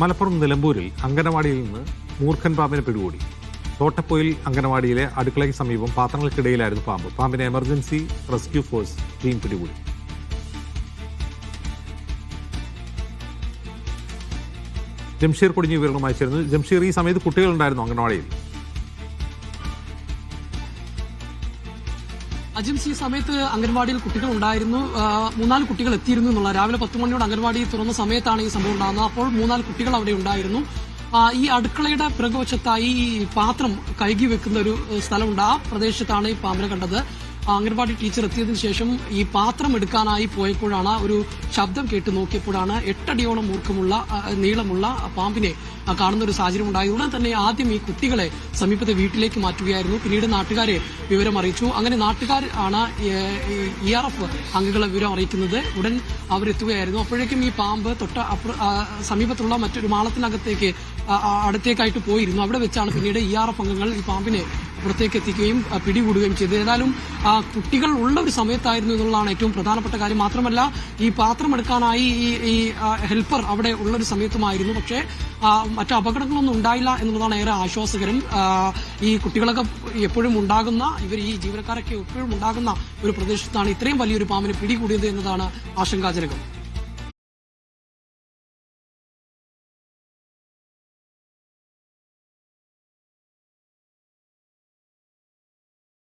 മലപ്പുറം നിലമ്പൂരിൽ അങ്കനവാടിയിൽ നിന്ന് മൂർഖൻ പാമ്പിനെ പിടികൂടി. തോട്ടപ്പൊയിൽ അങ്കനവാടിയിലെ അടുക്കളയ്ക്ക് സമീപം പാത്രങ്ങൾക്കിടയിലായിരുന്നു പാമ്പ്. പാമ്പിനെ എമർജൻസി റെസ്ക്യൂ ഫോഴ്സ് ടീം പിടികൂടി. ജംഷീർ കൊടിഞ്ഞി വിവരങ്ങളുമായി ചേർന്നു. ജംഷീർ, ഈ സമയത്ത് കുട്ടികളുണ്ടായിരുന്നു അങ്കനവാടിയിൽ? അജിംസ്, ഈ സമയത്ത് അംഗൻവാടിയിൽ കുട്ടികൾ ഉണ്ടായിരുന്നു. 3-4 കുട്ടികൾ എത്തിയിരുന്നു എന്നുള്ള രാവിലെ 10 മണിയോട് അംഗൻവാടി തുറന്ന സമയത്താണ് ഈ സംഭവം ഉണ്ടാകുന്നത്. അപ്പോൾ 3-4 കുട്ടികൾ അവിടെ ഉണ്ടായിരുന്നു. ഈ അടുക്കളയുടെ പിറകുവശത്തായി ഈ പാത്രം കഴുകി വെക്കുന്ന ഒരു സ്ഥലമുണ്ട്. ആ പ്രദേശത്താണ് ഈ പാമ്പിനെ കണ്ടത്. അംഗൻവാടി ടീച്ചർ എത്തിയതിനു ശേഷം ഈ പാത്രം എടുക്കാനായി പോയപ്പോഴാണ് ഒരു ശബ്ദം കേട്ട് നോക്കിയപ്പോഴാണ് 8 അടിയോളം നീളമുള്ള പാമ്പിനെ കാണുന്ന ഒരു സാഹചര്യം ഉണ്ടായി. ഉടൻ തന്നെ ആദ്യം ഈ കുട്ടികളെ സമീപത്തെ വീട്ടിലേക്ക് മാറ്റുകയായിരുന്നു. പിന്നീട് നാട്ടുകാരെ വിവരം അറിയിച്ചു. അങ്ങനെ നാട്ടുകാർ ആണ് ERF അംഗങ്ങളെ വിവരം അറിയിക്കുന്നത്. ഉടൻ അവരെത്തുകയായിരുന്നു. അപ്പോഴേക്കും ഈ പാമ്പ് സമീപത്തുള്ള മറ്റൊരു മാളത്തിനകത്തേക്ക് അടുത്തേക്കായിട്ട് പോയിരുന്നു. അവിടെ വെച്ചാണ് പിന്നീട് ERF അംഗങ്ങൾ ഈ പാമ്പിനെ പുറത്തേക്ക് എത്തിക്കുകയും പിടികൂടുകയും ചെയ്തു. ഏതായാലും കുട്ടികൾ ഉള്ള ഒരു സമയത്തായിരുന്നു എന്നുള്ളതാണ് ഏറ്റവും പ്രധാനപ്പെട്ട കാര്യം. മാത്രമല്ല, ഈ പാത്രം എടുക്കാനായി ഈ ഹെൽപ്പർ അവിടെ ഉള്ളൊരു സമയത്തുമായിരുന്നു. പക്ഷേ മറ്റു അപകടങ്ങളൊന്നും ഉണ്ടായില്ല എന്നുള്ളതാണ് ഏറെ ആശ്വാസകരം. ഈ കുട്ടികളൊക്കെ എപ്പോഴും ഉണ്ടാകുന്ന ഈ ജീവനക്കാരൊക്കെ എപ്പോഴും ഉണ്ടാകുന്ന ഒരു പ്രദേശത്താണ് ഇത്രയും വലിയൊരു പാമ്പിനെ പിടികൂടിയത് എന്നതാണ് ആശങ്കാജനകം.